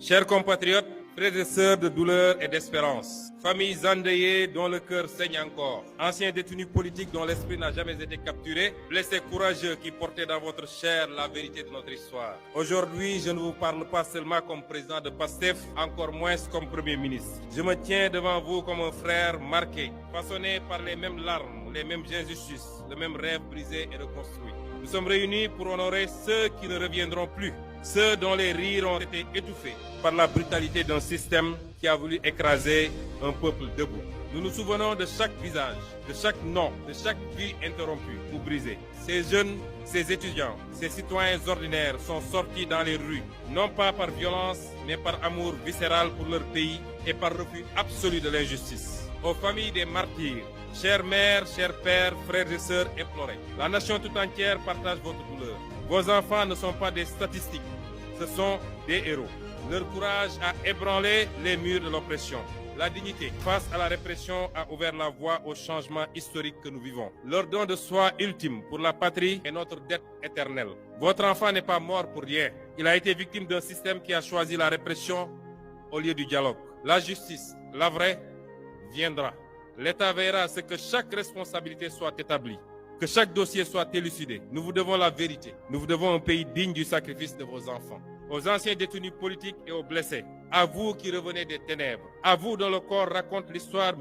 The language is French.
Chers compatriotes, frères et sœurs de douleur et d'espérance, familles endeuillées dont le cœur saigne encore, anciens détenus politiques dont l'esprit n'a jamais été capturé, blessés courageux qui portaient dans votre chair la vérité de notre histoire. Aujourd'hui, je ne vous parle pas seulement comme président de PASTEF, encore moins comme Premier ministre. Je me tiens devant vous comme un frère marqué, façonné par les mêmes larmes, les mêmes injustices, le même rêve brisé et reconstruit. Nous sommes réunis pour honorer ceux qui ne reviendront plus, ceux dont les rires ont été étouffés par la brutalité d'un système qui a voulu écraser un peuple debout. Nous nous souvenons de chaque visage, de chaque nom, de chaque vie interrompue ou brisée. Ces jeunes, ces étudiants, ces citoyens ordinaires sont sortis dans les rues, non pas par violence, mais par amour viscéral pour leur pays et par refus absolu de l'injustice. Aux familles des martyrs, chères mères, chers pères, frères et sœurs implorés, la nation tout entière partage votre douleur. Vos enfants ne sont pas des statistiques, ce sont des héros. Leur courage a ébranlé les murs de l'oppression. La dignité face à la répression a ouvert la voie au changement historique que nous vivons. Leur don de soi ultime pour la patrie est notre dette éternelle. Votre enfant n'est pas mort pour rien. Il a été victime d'un système qui a choisi la répression au lieu du dialogue. La justice, la vraie, viendra. L'État veillera à ce que chaque responsabilité soit établie, que chaque dossier soit élucidé. Nous vous devons la vérité. Nous vous devons un pays digne du sacrifice de vos enfants. Aux anciens détenus politiques et aux blessés, à vous qui revenez des ténèbres, à vous dont le corps raconte l'histoire